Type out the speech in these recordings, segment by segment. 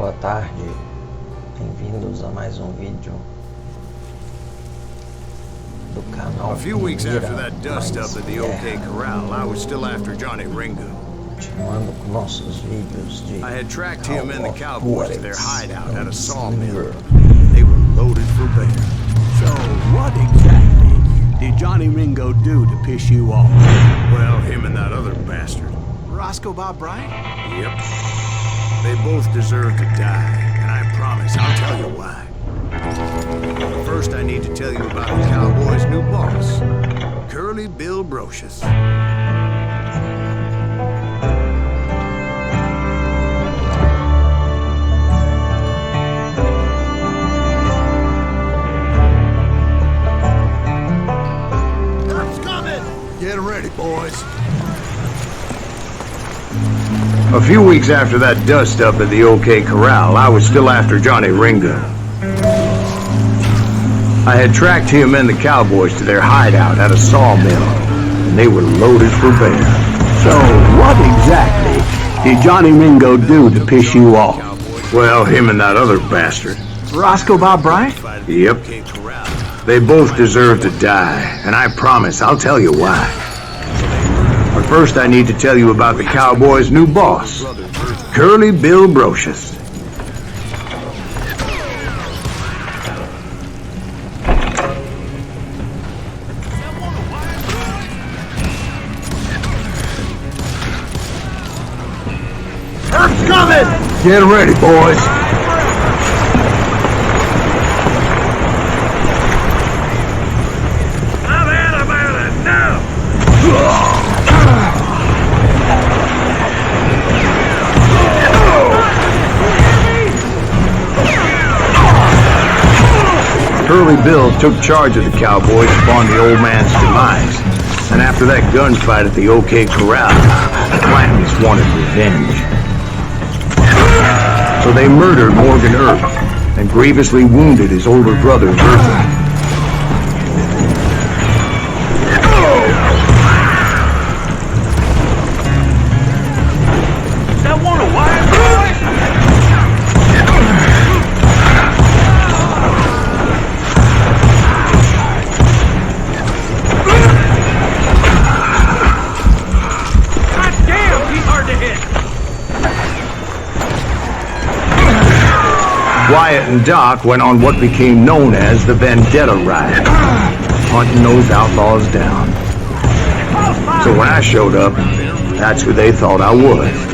boa tarde, bem-vindos a mais um vídeo do canal. A few weeks after that dust-up at the OK Corral, I was still after Johnny Ringo. Continuando com nossos vídeos de I had tracked him and the cowboys to their hideout at a sawmill. Gunslinger. They were loaded for bear. So what exactly did Johnny Ringo do to piss you off? Well, him and that other bastard. Roscoe Bob Bryant? Yep. They both deserve to die, and I promise I'll tell you why. First, I need to tell you about the cowboy's new boss, Curly Bill Brocious. Get ready, boys. A few weeks after that dust-up at the OK Corral, I was still after Johnny Ringo. I had tracked him and the cowboys to their hideout at a sawmill, and they were loaded for bear. So what exactly did Johnny Ringo do to piss you off? Well, him and that other bastard. Roscoe Bob Bryant? Yep. They both deserve to die, and I promise I'll tell you why. But first I need to tell you about the cowboy's new boss, Curly Bill Brocious. Earps coming! Get ready, boys. Curly Bill took charge of the cowboys upon the old man's demise, and after that gunfight at the OK Corral, the Clantons wanted revenge. So they murdered Morgan Earps and grievously wounded his older brother, Bertha. Wyatt and Doc went on what became known as the Vendetta Ride, hunting those outlaws down. So when I showed up, that's who they thought I was.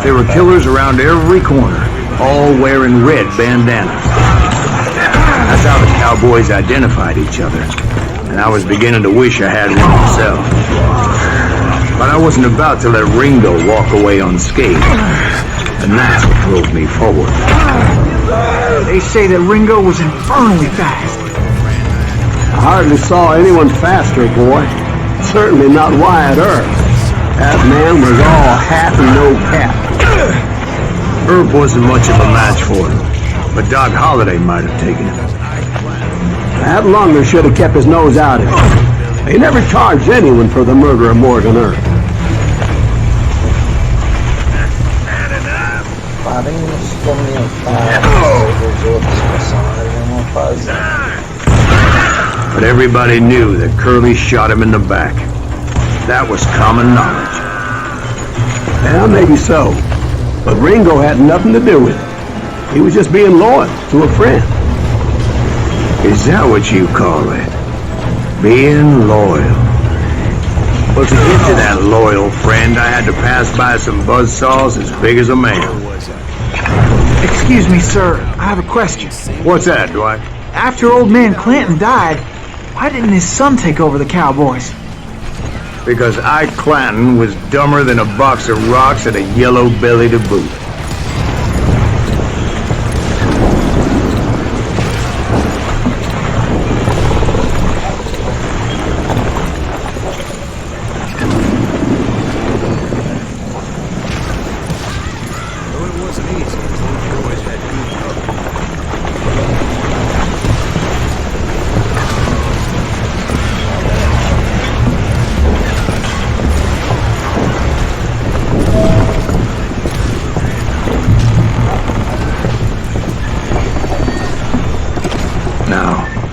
There were killers around every corner, all wearing red bandanas. That's how the cowboys identified each other, and I was beginning to wish I had one myself. But I wasn't about to let Ringo walk away unscathed, and that's what drove me forward. They say that Ringo was infernally fast. I hardly saw anyone faster, boy. Certainly not Wyatt Earps. That man was all hat and no cap. Herb wasn't much of a match for him, but Doc Holliday might have taken him. That Lunger should have kept his nose out of it. They never charged anyone for the murder of Morgan Earps. Parem nos comentários dos outros personagens não fazem. But everybody knew that Curly shot him in the back. That was common knowledge. Yeah, maybe so. But Ringo had nothing to do with it. He was just being loyal to a friend. Is that what you call it? Being loyal? Well, to get to that loyal friend, I had to pass by some buzzsaws as big as a man. Excuse me, sir. I have a question. What's that, Dwight? After old man Clinton died, why didn't his son take over the Cowboys? Because Ike Clanton was dumber than a box of rocks and a yellow belly to boot.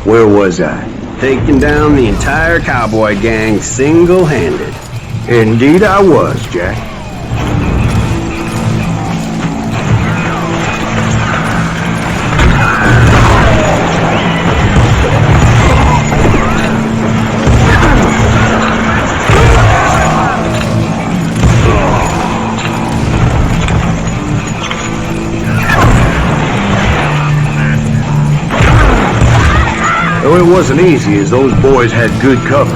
Where was I? Taking down the entire cowboy gang single-handed. Indeed I was, Jack. Though it wasn't easy, as those boys had good cover.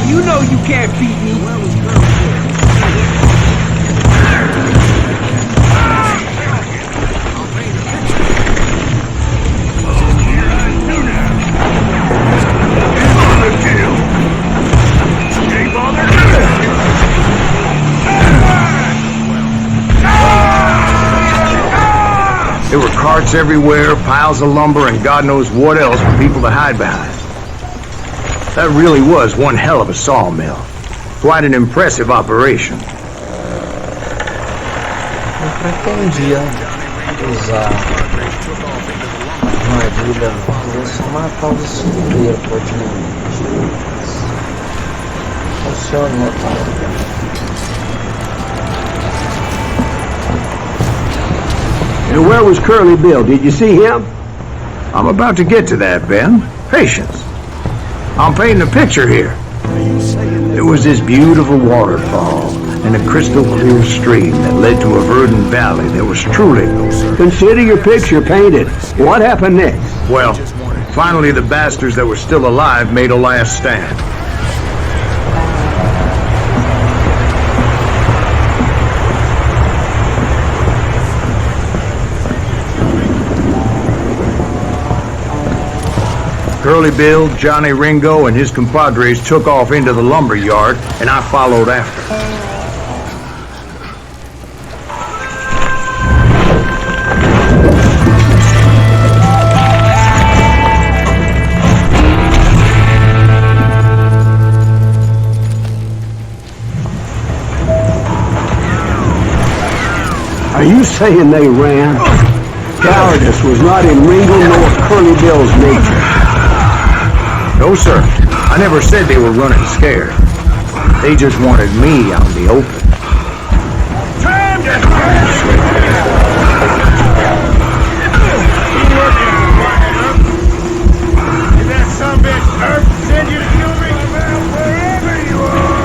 You know you can't beat me. There were carts everywhere, piles of lumber, and God knows what else for people to hide behind. That really was one hell of a sawmill. Quite an impressive operation. Eu pretendia usar armadilha, eu só matar os escudeiros praticamente. Funcionou, tá? And where was Curly Bill? Did you see him? I'm about to get to that, Ben. Patience. I'm painting a picture here. There was this beautiful waterfall and a crystal clear stream that led to a verdant valley that was truly... Consider your picture painted. What happened next? Well, finally the bastards that were still alive made a last stand. Curly Bill, Johnny Ringo, and his compadres took off into the lumber yard, and I followed after. Are you saying they ran? Cowardice was not in Ringo nor Curly Bill's nature. No, sir. I never said they were running scared. They just wanted me out in the open. Time to Did that son of a bitch Earps send you to kill me? Well, wherever you are.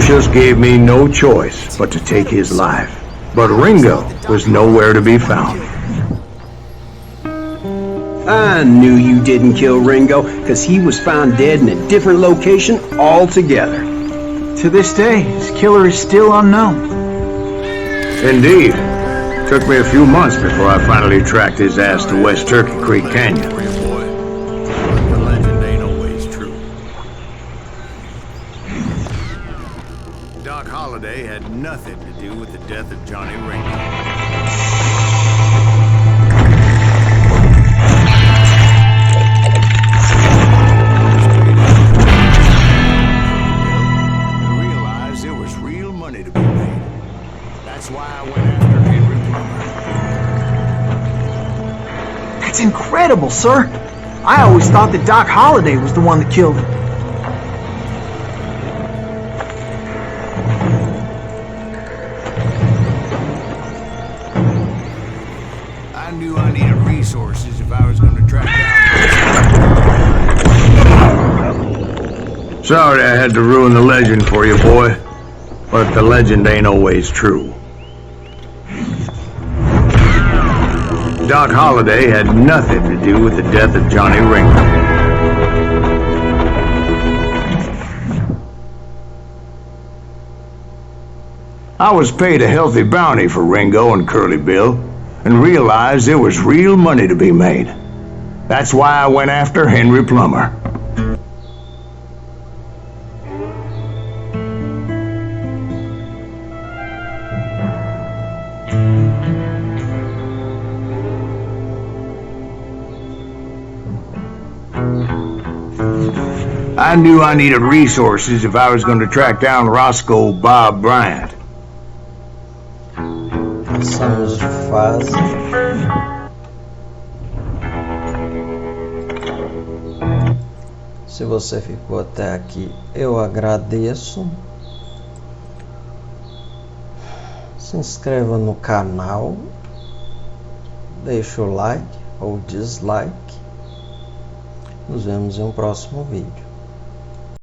Lucius gave me no choice but to take his life. But Ringo was nowhere to be found. I knew you didn't kill Ringo, because he was found dead in a different location altogether. To this day, his killer is still unknown. Indeed. Took me a few months before I finally tracked his ass to West Turkey Creek Canyon. The legend ain't always true. Doc Holliday had nothing to do with the death of Johnny Ringo. That's why I went after Henry Plummer. That's incredible, sir. I always thought that Doc Holliday was the one that killed him. I knew I needed resources if I was going to track down. Sorry I had to ruin the legend for you, boy. But the legend ain't always true. Doc Holliday had nothing to do with the death of Johnny Ringo. I was paid a healthy bounty for Ringo and Curly Bill, and realized there was real money to be made. That's why I went after Henry Plummer. I knew I needed resources if I was going to track down Roscoe Bob Bryant. Passamos de fase. Se você ficou até aqui, eu agradeço. Se inscreva no canal, deixe o like ou dislike. Nos vemos em um próximo vídeo.